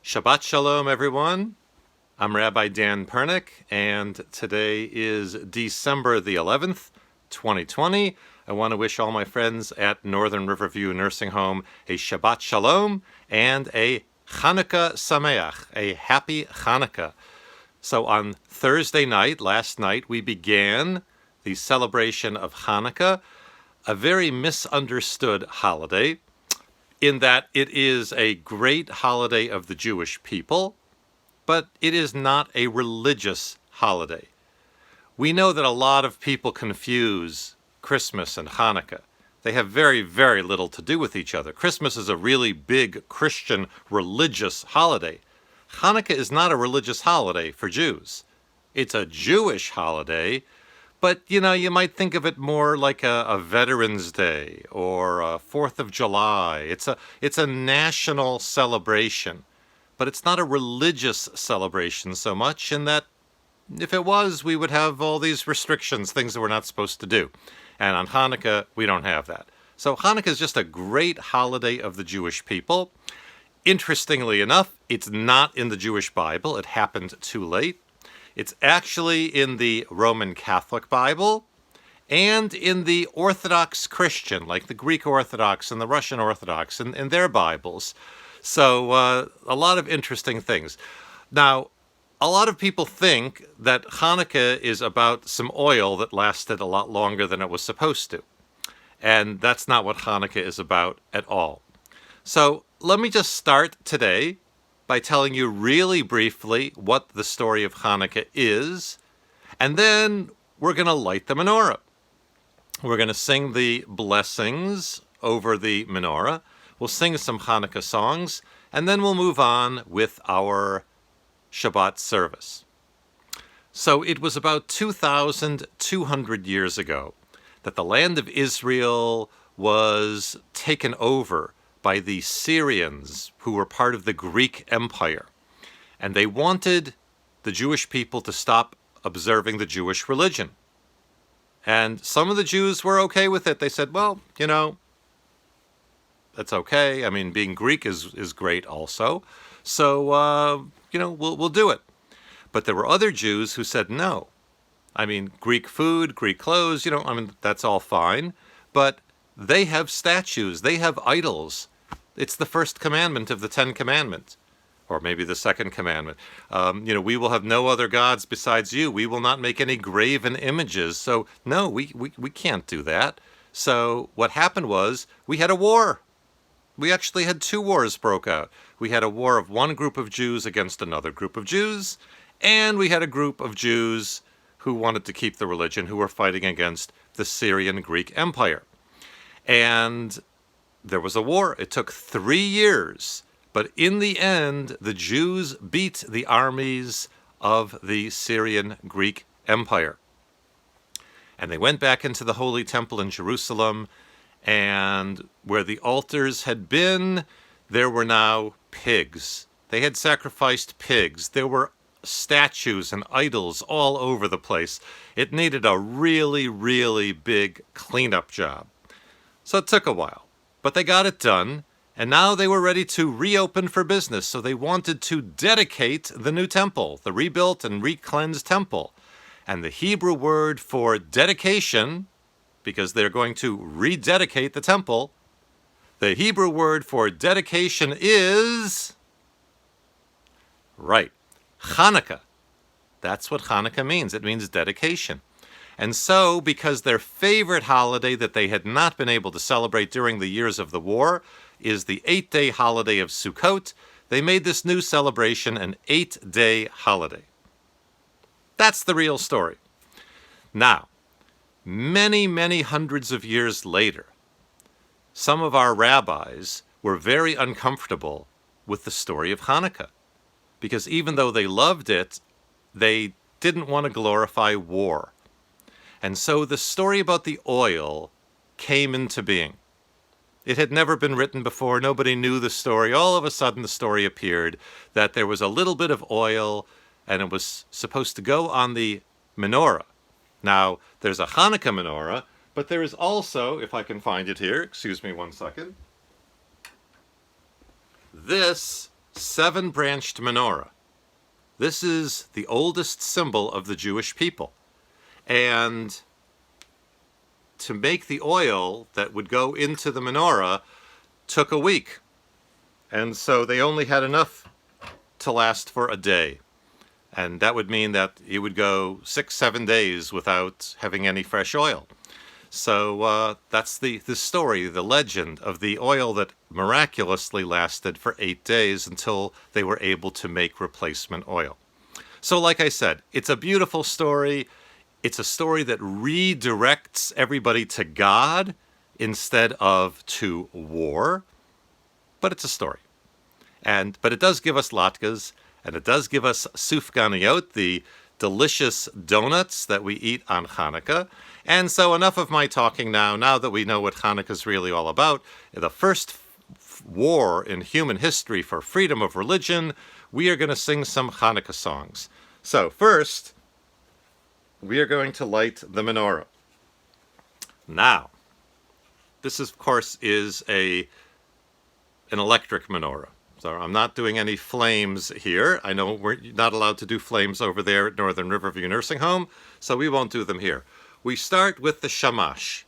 Shabbat Shalom, everyone. I'm Rabbi Dan Pernick, and today is December the 11th, 2020. I want to wish all my friends at Northern Riverview Nursing Home a Shabbat Shalom and a Hanukkah Sameach, a happy Hanukkah. So on Thursday night, last night, we began the celebration of Hanukkah, a very misunderstood holiday, in that it is a great holiday of the Jewish people, but it is not a religious holiday. We know that a lot of people confuse Christmas and Hanukkah. They have very, very little to do with each other. Christmas is a really big Christian religious holiday. Hanukkah is not a religious holiday for Jews. It's a Jewish holiday, but, you might think of it more like a Veterans Day or a 4th of July. It's a national celebration, but it's not a religious celebration so much in that if it was, we would have all these restrictions, things that we're not supposed to do. And on Hanukkah, we don't have that. So Hanukkah is just a great holiday of the Jewish people. Interestingly enough, it's not in the Jewish Bible. It happened too late. It's actually in the Roman Catholic Bible and in the Orthodox Christian, like the Greek Orthodox and the Russian Orthodox in their Bibles. So a lot of interesting things. Now, a lot of people think that Hanukkah is about some oil that lasted a lot longer than it was supposed to. And that's not what Hanukkah is about at all. So let me just start today by telling you really briefly what the story of Hanukkah is, and then we're going to light the menorah. We're going to sing the blessings over the menorah. We'll sing some Hanukkah songs, and then we'll move on with our Shabbat service. So it was about 2,200 years ago that the land of Israel was taken over by the Syrians, who were part of the Greek Empire. And they wanted the Jewish people to stop observing the Jewish religion. And some of the Jews were okay with it. They said, well, that's okay. I mean, being Greek is great also. So, we'll do it. But there were other Jews who said no. I mean, Greek food, Greek clothes, that's all fine. But they have statues. They have idols. It's the first commandment of the 10 Commandments, or maybe the second commandment. We will have no other gods besides you. We will not make any graven images. So, no, we can't do that. So what happened was we had a war. We actually had 2 wars broke out. We had a war of one group of Jews against another group of Jews, and we had a group of Jews who wanted to keep the religion, who were fighting against the Syrian Greek Empire. And there was a war. It took 3 years, but in the end, the Jews beat the armies of the Syrian Greek Empire. And they went back into the Holy Temple in Jerusalem, and where the altars had been, there were now pigs. They had sacrificed pigs. There were statues and idols all over the place. It needed a really, really big cleanup job. So it took a while, but they got it done, and now they were ready to reopen for business. So they wanted to dedicate the new temple, the rebuilt and re-cleansed temple. And the Hebrew word for dedication, because they're going to rededicate the temple, the Hebrew word for dedication is, right, Hanukkah. That's what Hanukkah means. It means dedication. And so, because their favorite holiday that they had not been able to celebrate during the years of the war is the 8-day holiday of Sukkot, they made this new celebration an 8-day holiday. That's the real story. Now, many, many hundreds of years later, some of our rabbis were very uncomfortable with the story of Hanukkah, because even though they loved it, they didn't want to glorify war. And so the story about the oil came into being. It had never been written before. Nobody knew the story. All of a sudden, the story appeared that there was a little bit of oil, and it was supposed to go on the menorah. Now, there's a Hanukkah menorah, but there is also, if I can find it here, excuse me one second. This 7-branched menorah. This is the oldest symbol of the Jewish people. And to make the oil that would go into the menorah took a week. And so they only had enough to last for a day. And that would mean that it would go 6-7 days without having any fresh oil. So that's the story, the legend of the oil that miraculously lasted for 8 days until they were able to make replacement oil. So like I said, it's a beautiful story. It's a story that redirects everybody to God instead of to war. But it's a story. But it does give us latkes, and it does give us sufganiyot, the delicious donuts that we eat on Hanukkah. And so enough of my talking now that we know what Hanukkah is really all about. The first war in human history for freedom of religion, we are going to sing some Hanukkah songs. So first, we are going to light the menorah. Now, this of course is an electric menorah. So I'm not doing any flames here. I know we're not allowed to do flames over there at Northern Rvrvw Nursing Home, so we won't do them here. We start with the shamash.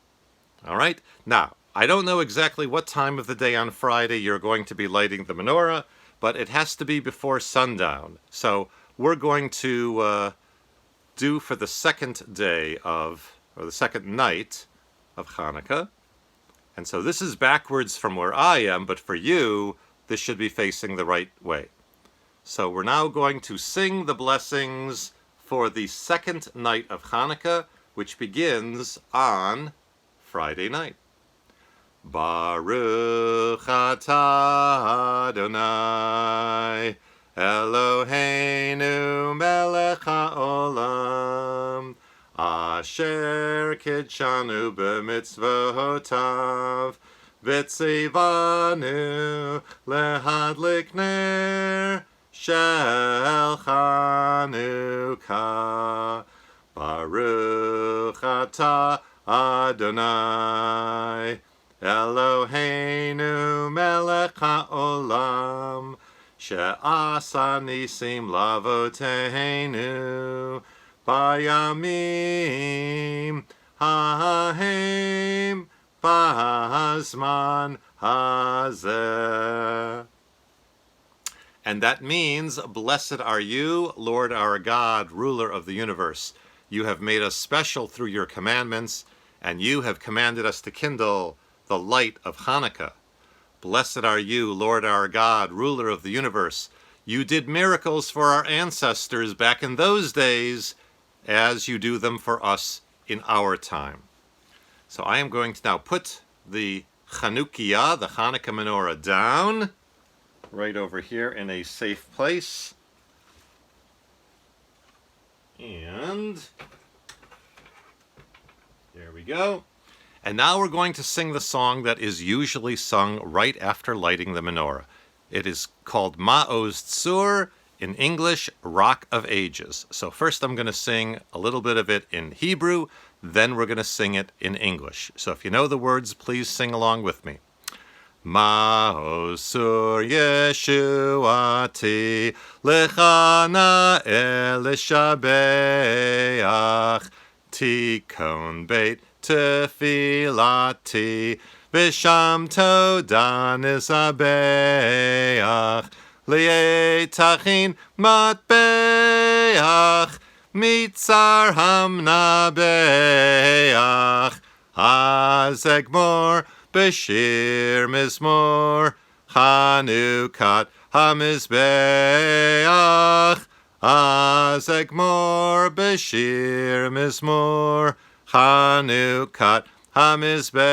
All right? Now, I don't know exactly what time of the day on Friday you're going to be lighting the menorah, but it has to be before sundown. So we're going to do for the second day of, or the second night of Hanukkah. And so this is backwards from where I am, but for you, this should be facing the right way. So we're now going to sing the blessings for the second night of Hanukkah, which begins on Friday night. Baruch atah Adonai, Eloheinu melech haolam, asher kidshanu b'mitzvotav, v'tzivanu lehadlik ner shel Chanukah. Baruch atah Adonai, Eloheinu melech haolam, she'asa nisim lavoteinu bayamim hahem b'hazman hazeh. And that means, blessed are you, Lord our God, ruler of the universe. You have made us special through your commandments, and you have commanded us to kindle the light of Hanukkah. Blessed are you, Lord our God, ruler of the universe. You did miracles for our ancestors back in those days, as you do them for us in our time. So I am going to now put the Chanukiah, the Hanukkah menorah, down right over here in a safe place. And there we go. And now we're going to sing the song that is usually sung right after lighting the menorah. It is called Ma'oz Tzur, in English, Rock of Ages. So first I'm going to sing a little bit of it in Hebrew, then we're going to sing it in English. So if you know the words, please sing along with me. Ma'oz Tzur Yeshuati, Lechana Elishabeach, Tikon Beit Tefilati, Visham Todan Isabeach, Lietachin Matbeach, Mitzar Hamnabeach, Hazegmor Beshir Mizmor, Chanukat Hamizbeach, Hazegmor Beshir Mizmor, Chanukat Hamizbeach.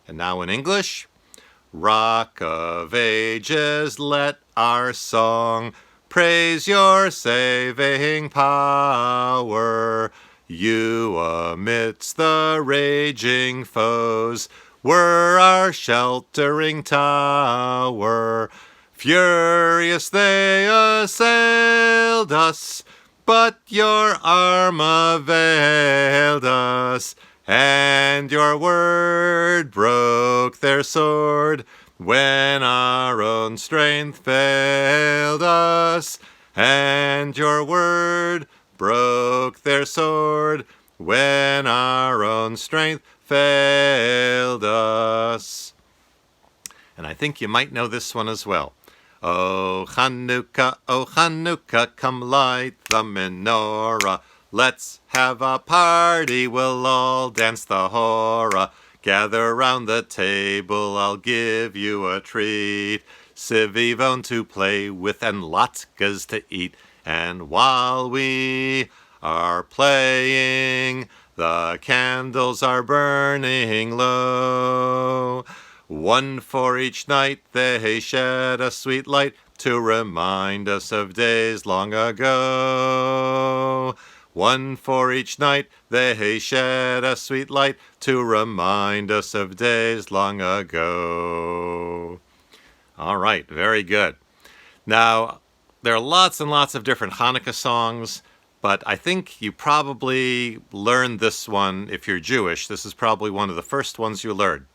And now in English. Rock of ages, let our song praise your saving power. You amidst the raging foes were our sheltering tower. Furious they assailed us, but your arm availed us, and your word broke their sword. when our own strength failed us, and your word broke their sword, when our own strength failed us. And I think you might know this one as well. O Hanukkah, come light the menorah. Let's have a party, we'll all dance the hora. Gather round the table, I'll give you a treat. Sivivon to play with and latkes to eat. And while we are playing, the candles are burning low. One for each night they shed a sweet light to remind us of days long ago. One for each night they shed a sweet light to remind us of days long ago. All right, very good. Now, there are lots and lots of different Hanukkah songs, but I think you probably learned this one if you're Jewish. This is probably one of the first ones you learned.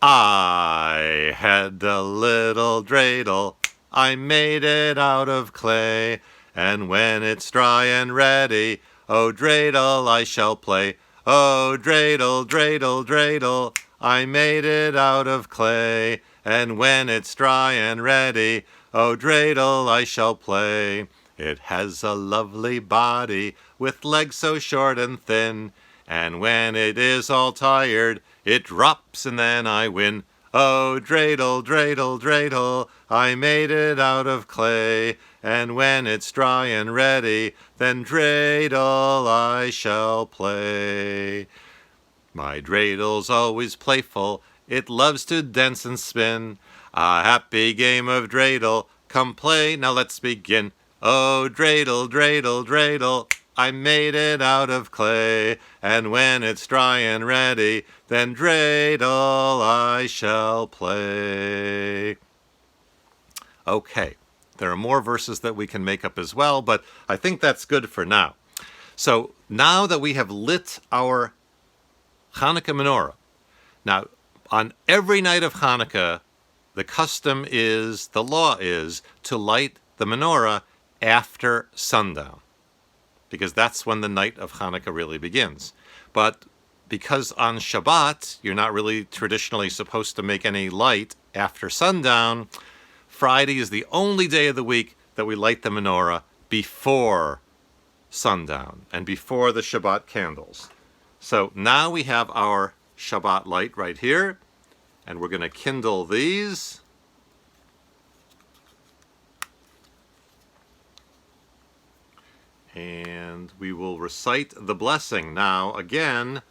I had a little dreidel, I made it out of clay, and when it's dry and ready, oh dreidel I shall play. Oh dreidel, dreidel, dreidel, I made it out of clay, and when it's dry and ready, oh dreidel I shall play. It has a lovely body, with legs so short and thin, and when it is all tired, it drops and then I win. Oh, dreidel, dreidel, dreidel, I made it out of clay, and when it's dry and ready, then dreidel I shall play. My dreidel's always playful, it loves to dance and spin. A happy game of dreidel, come play, now let's begin. Oh, dreidel, dreidel, dreidel, I made it out of clay, and when it's dry and ready, then dreidel I shall play. Okay, there are more verses that we can make up as well, but I think that's good for now. So now that we have lit our Hanukkah menorah, now on every night of Hanukkah, the custom is, the law is, to light the menorah after sundown, because that's when the night of Hanukkah really begins. But because on Shabbat, you're not really traditionally supposed to make any light after sundown, Friday is the only day of the week that we light the menorah before sundown and before the Shabbat candles. So now we have our Shabbat light right here, and we're going to kindle these. And we will recite the blessing. Now, again,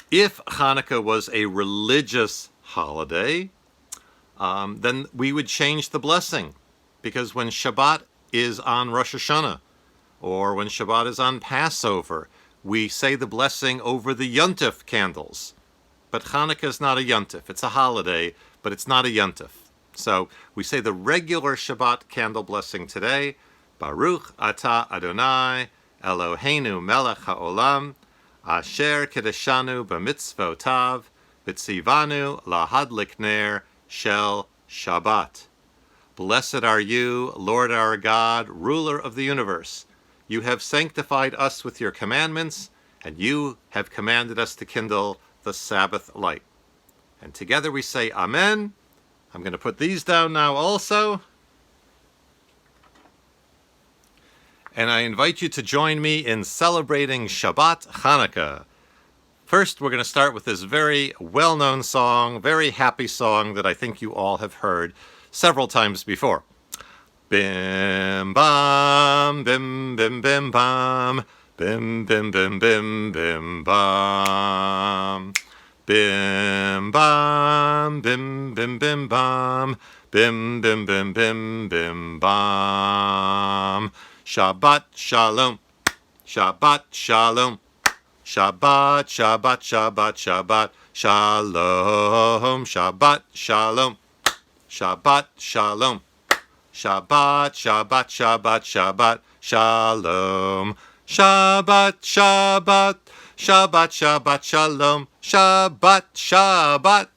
if Hanukkah was a religious holiday, then we would change the blessing. Because when Shabbat is on Rosh Hashanah, or when Shabbat is on Passover, we say the blessing over the Yontif candles. But Hanukkah is not a Yontif. It's a holiday, but it's not a Yontif. So we say the regular Shabbat candle blessing today. Baruch atah Adonai, Eloheinu melech haolam, asher kedeshanu b'mitzvotav, v'tzivanu lahadlik ner shel Shabbat. Blessed are you, Lord our God, ruler of the universe. You have sanctified us with your commandments, and you have commanded us to kindle the Sabbath light. And together we say Amen. I'm going to put these down now also. And I invite you to join me in celebrating Shabbat Hanukkah. First, we're going to start with this very well-known song, very happy song that I think you all have heard several times before. Bim bam, bim bim bim bam, bim bim bim bim bim bam. Bim bam, bim bim bim bam, bim bim bim bim bim bam. Shabbat shalom, Shabbat shalom, Shabbat, Shabbat, Shabbat, Shabbat, shalom, Shabbat shalom, Shabbat shalom, Shabbat, Shabbat, Shabbat, Shabbat, shalom, Shabbat, Shabbat, Shabbat, Shabbat, shalom, Shabbat, Shabbat.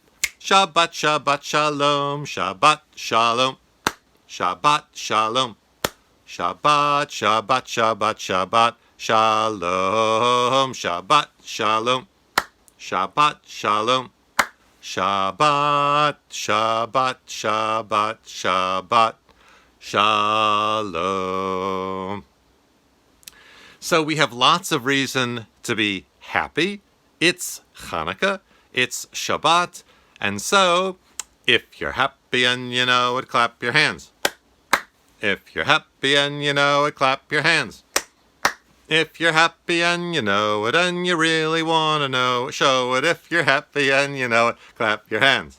Shabbat, Shabbat, Shalom, Shabbat, Shalom, Shabbat, Shalom, Shabbat, Shabbat, Shabbat, Shabbat, Shalom, Shabbat, Shalom, Shabbat, Shalom, Shabbat, Shabbat, Shabbat, Shabbat, Shalom. So we have lots of reason to be happy. It's Hanukkah, it's Shabbat, and so if you're happy and you know it, clap your hands. If you're happy and you know it, clap your hands. If you're happy and you know it and you really want to know, show it. If you're happy and you know it, clap your hands.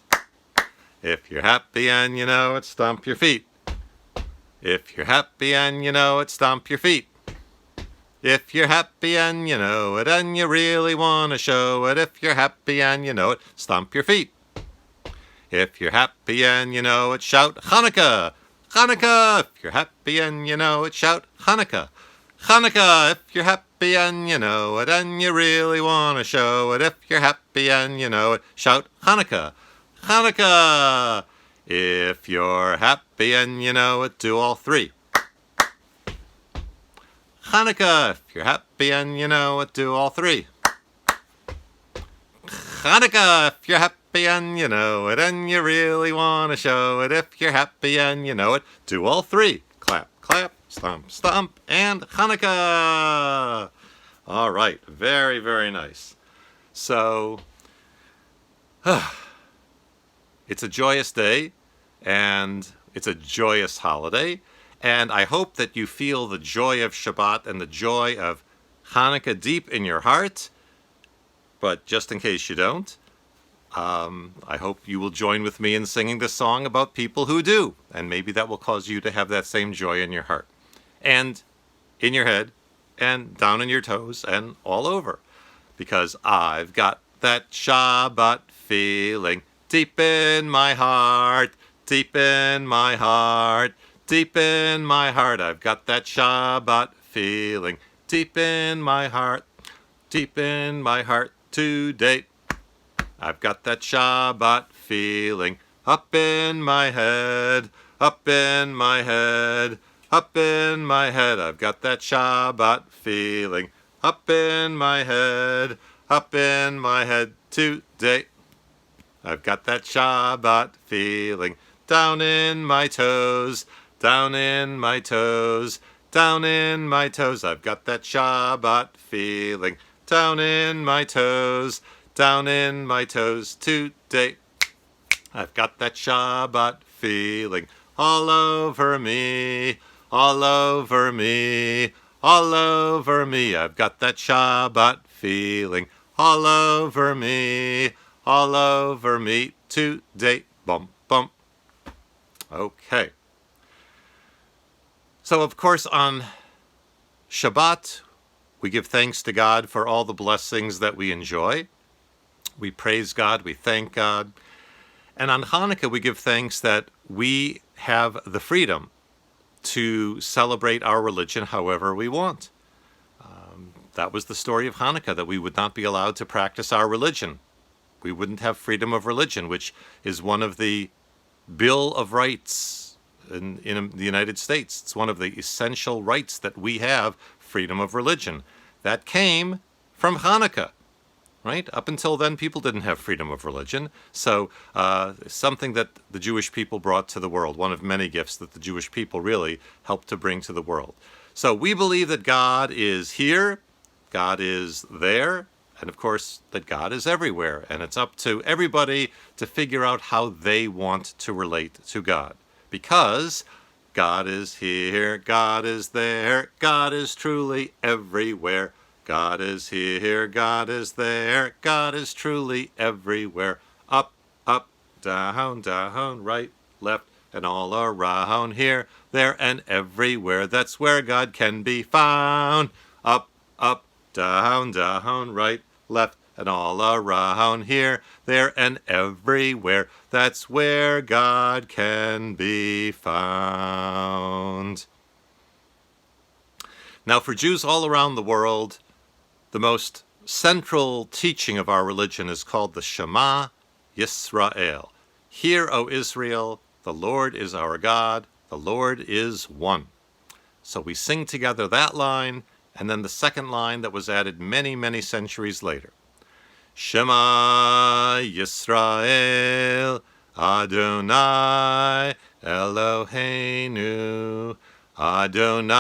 If you're happy and you know it, stomp your feet. If you're happy and you know it, stomp your feet. If you're happy and you know it and you really want to show it, if you're happy and you know it, stomp your feet. If you're happy and you know it, shout Hanukkah! Hanukkah! If you're happy and you know it, shout Hanukkah! Hanukkah! If you're happy and you know it and you really want to show it, if you're happy and you know it, shout Hanukkah! Hanukkah! If you're happy and you know it, do all three. Hanukkah, if you're happy and you know it, do all three. Hanukkah, if you're happy and you know it, and you really want to show it, if you're happy and you know it, do all three. Clap, clap, stomp, stomp, and Hanukkah. All right, very, very nice. So, it's a joyous day, and it's a joyous holiday. And I hope that you feel the joy of Shabbat and the joy of Hanukkah deep in your heart. But just in case you don't, I hope you will join with me in singing this song about people who do. And maybe that will cause you to have that same joy in your heart. And in your head, and down in your toes, and all over. Because I've got that Shabbat feeling deep in my heart, deep in my heart. Deep in my heart, I've got that Shabbat feeling. Deep in my heart today. I've got that Shabbat feeling. Up in my head, up in my head, up in my head. I've got that Shabbat feeling. Up in my head today. I've got that Shabbat feeling. Down in my toes. Down in my toes, down in my toes, I've got that Shabbat feeling. Down in my toes today. I've got that Shabbat feeling all over me, all over me, all over me. I've got that Shabbat feeling all over me today. Bum, bum. Okay. So, of course, on Shabbat, we give thanks to God for all the blessings that we enjoy. We praise God, we thank God. And on Hanukkah, we give thanks that we have the freedom to celebrate our religion however we want. That was the story of Hanukkah, that we would not be allowed to practice our religion. We wouldn't have freedom of religion, which is one of the Bill of Rights in the United States. It's one of the essential rights that we have, freedom of religion. That came from Hanukkah, right? Up until then, people didn't have freedom of religion. So something that the Jewish people brought to the world, one of many gifts that the Jewish people really helped to bring to the world. So we believe that God is here, God is there, and of course that God is everywhere. And it's up to everybody to figure out how they want to relate to God. Because God is here, God is there, God is truly everywhere. God is here, God is there, God is truly everywhere. Up, up, down, down, right, left, and all around, here, there, and everywhere. That's where God can be found. Up, up, down, down, right, left, and all around, here, there, and everywhere. That's where God can be found. Now, for Jews all around the world, the most central teaching of our religion is called the Shema Yisrael. Hear, O Israel, the Lord is our God, the Lord is one. So we sing together that line, and then the second line that was added many, many centuries later. Shema Yisrael, Adonai Eloheinu, Adonai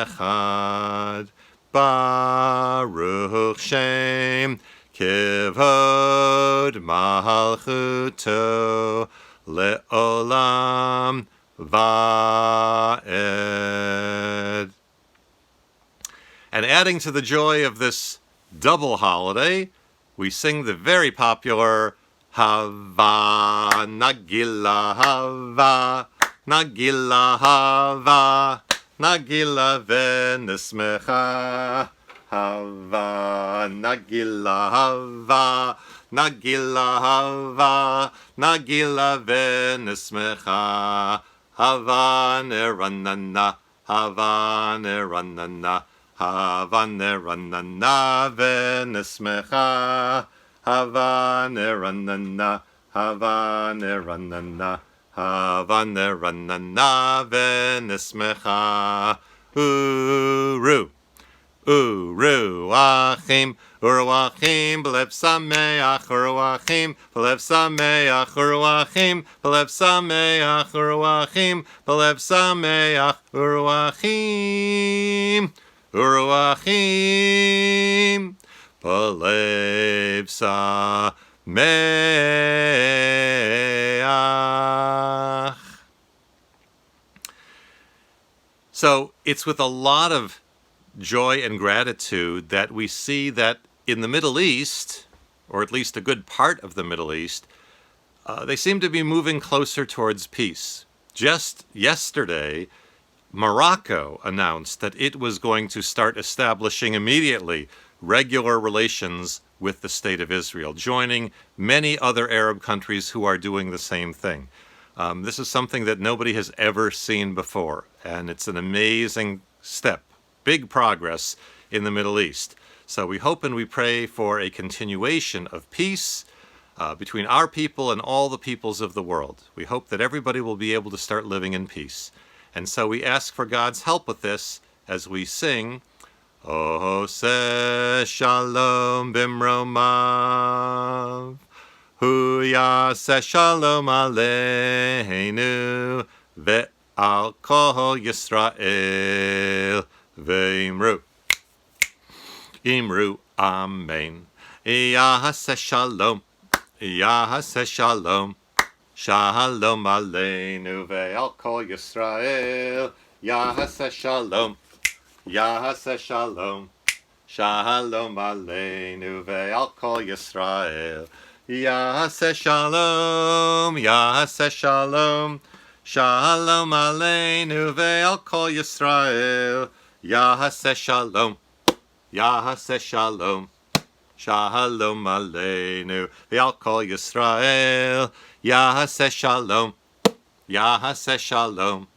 Echad, Baruch Shem, Kivod Malchuto, Le'olam Va'ed. And adding to the joy of this double holiday, we sing the very popular Hava, Nagila Hava, Nagila Hava, Nagila Venismecha, Hava, Nagila Hava, Nagila Hava, Nagila Venismecha, Hava Neranana, Hava Neranana, Hava Neranana Venismecha, Hava Neranana, Hava Neranana, Hava Neranana Venismecha. Uru, Uru Achim, Uruachim, B'lev Sameach, Uruachim, B'lev Sameach, Uruachim, B'lev Sameach, Uruachim, B'lev Sameach, Uruachim, Uruachim, B'lev Sameach. So it's with a lot of joy and gratitude that we see that in the Middle East, or at least a good part of the Middle East, they seem to be moving closer towards peace. Just yesterday, Morocco announced that it was going to start establishing immediately regular relations with the State of Israel, joining many other Arab countries who are doing the same thing. This is something that nobody has ever seen before, and it's an amazing step, big progress in the Middle East. So we hope and we pray for a continuation of peace between our people and all the peoples of the world. We hope that everybody will be able to start living in peace. And so we ask for God's help with this as we sing, Oseh Shalom Bimromav, Hu Yaseh Shalom Aleinu, Ve'al Kol Yisrael, Ve'imru. Imru Amen. Yaseh Shalom, Yaseh Shalom, Shalom Aleinu ve'al kol Yisrael. Yaseh Shalom, Yaseh Shalom, Shalom Aleinu ve'al kol Yisrael. Yaseh Shalom, Yaseh Shalom, Shalom Aleinu ve'al kol Yisrael. Yaseh Shalom, Yaseh Shalom, Shalom Aleinu ve'al kol Yisrael. Yaseh Shalom, Yaseh Shalom,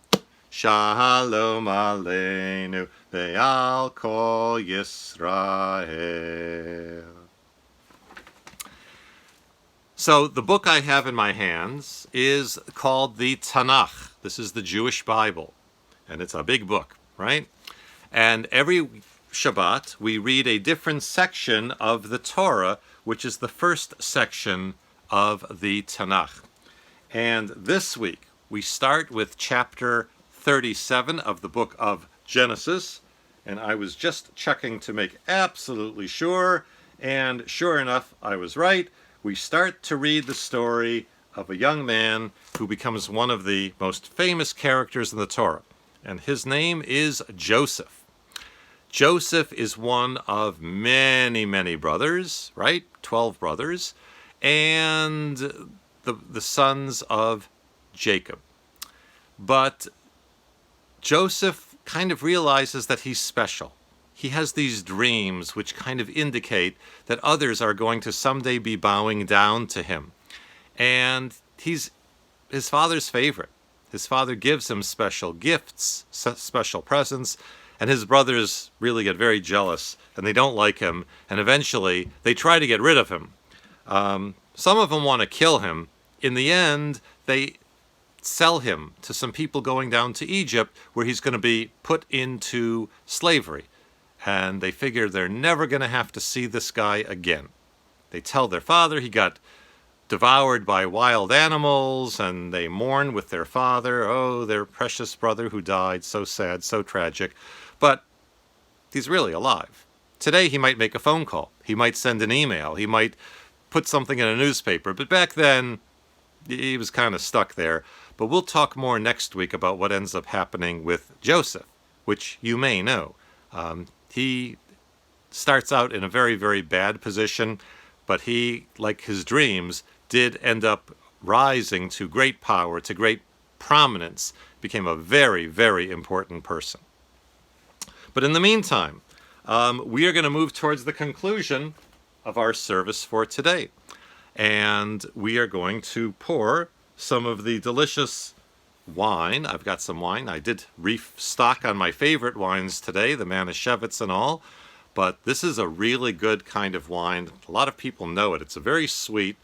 Shalom Aleinu ve'al kol Yisrael. So the book I have in my hands is called the Tanakh. This is the Jewish Bible, and it's a big book, right? And every Shabbat, we read a different section of the Torah, which is the first section of the Tanakh. And this week, we start with chapter 37 of the book of Genesis. And I was just checking to make absolutely sure, and sure enough, I was right. We start to read the story of a young man who becomes one of the most famous characters in the Torah. And his name is Joseph. Joseph is one of many, many brothers, right? 12 brothers, and the sons of Jacob. But Joseph kind of realizes that he's special. He has these dreams which kind of indicate that others are going to someday be bowing down to him. And he's his father's favorite. His father gives him special gifts, special presents, and his brothers really get very jealous, and they don't like him, and eventually they try to get rid of him. Some of them want to kill him. In the end, they sell him to some people going down to Egypt where he's going to be put into slavery. And they figure they're never going to have to see this guy again. They tell their father he got devoured by wild animals, and they mourn with their father. Oh, their precious brother who died. So sad, so tragic. But he's really alive. Today he might make a phone call. He might send an email. He might put something in a newspaper. But back then, he was kind of stuck there. But we'll talk more next week about what ends up happening with Joseph, which you may know. He starts out in a very, very bad position, but he, like his dreams, did end up rising to great power, to great prominence, became a very, very important person. But in the meantime, we are going to move towards the conclusion of our service for today. And we are going to pour some of the delicious wine. I've got some wine. I did restock on my favorite wines today, the Manischewitz and all. But this is a really good kind of wine. A lot of people know it. It's a very sweet,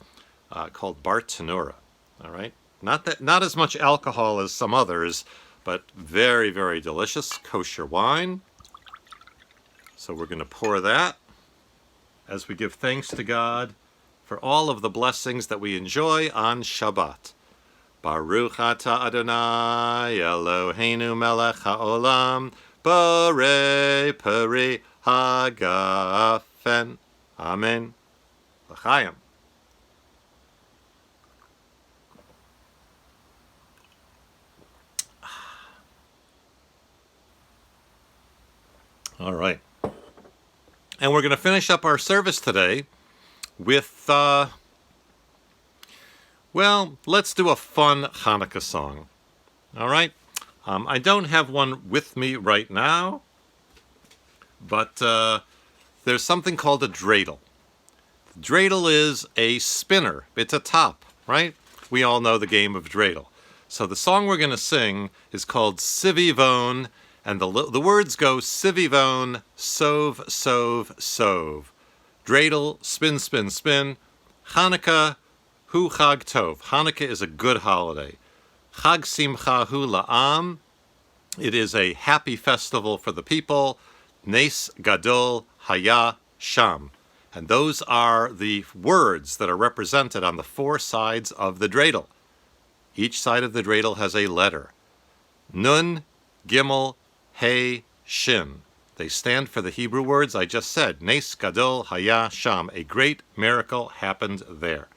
called Bartenura. All right, not as much alcohol as some others, but very, very delicious kosher wine. So we're going to pour that as we give thanks to God for all of the blessings that we enjoy on Shabbat. Baruch atah Adonai Eloheinu melech haolam borei peri hagafen. Amen. L'chaim. All right. And we're going to finish up our service today with, well, let's do a fun Hanukkah song. All right? I don't have one with me right now, but there's something called a dreidel. The dreidel is a spinner. It's a top, right? We all know the game of dreidel. So the song we're going to sing is called Sivivon, and the words go Sivivon, sov, sov, sov. Dreidel, spin, spin, spin. Hanukkah, hu chag tov. Hanukkah is a good holiday. Chag simcha hu la'am. It is a happy festival for the people. Nes gadol haya sham. And those are the words that are represented on the four sides of the dreidel. Each side of the dreidel has a letter. Nun, Gimel, Hey, Shin. They stand for the Hebrew words I just said. Nes gadol haya sham. A great miracle happened there.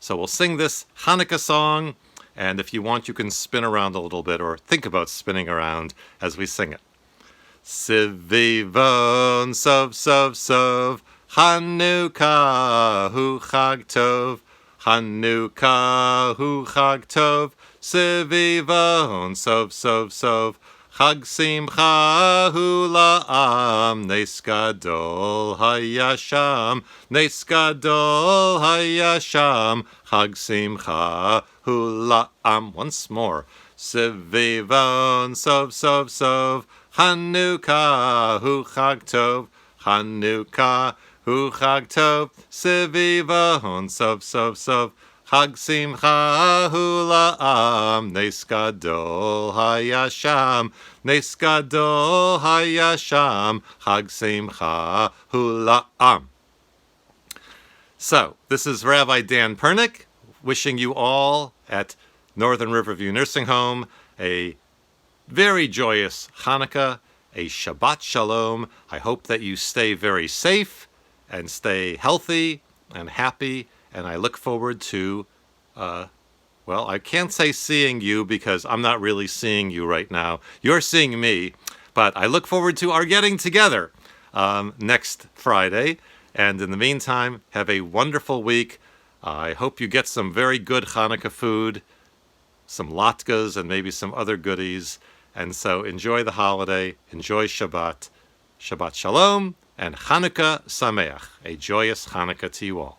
So we'll sing this Hanukkah song, and if you want, you can spin around a little bit, or think about spinning around as we sing it. Sivivon, sov, sov, sov. Hanukkah, hu chag tov. Hanukkah, hu chag tov. Sivivon, sov, sov, sov. Chag simcha hu la'am. Nes gadol hayasham. Nes gadol hayasham. Chag simcha hu la'am. Once more. Sivivon, sov, sov, sov. Hanukkah hu chag tov. Hanukkah hu chag tov. Sivivon, sov, sov, sov. Chag simcha hu la'am. Nes gadol hayasham. Nes gadol hayasham. Chag simcha hu la'am. So, this is Rabbi Dan Pernick, wishing you all at Northern Riverview Nursing Home a very joyous Hanukkah, a Shabbat Shalom. I hope that you stay very safe and stay healthy and happy. And I look forward to, well, I can't say seeing you because I'm not really seeing you right now. You're seeing me, but I look forward to our getting together next Friday. And in the meantime, have a wonderful week. I hope you get some very good Hanukkah food, some latkes, and maybe some other goodies. And so enjoy the holiday, enjoy Shabbat, Shabbat Shalom, and Hanukkah Sameach, a joyous Hanukkah to you all.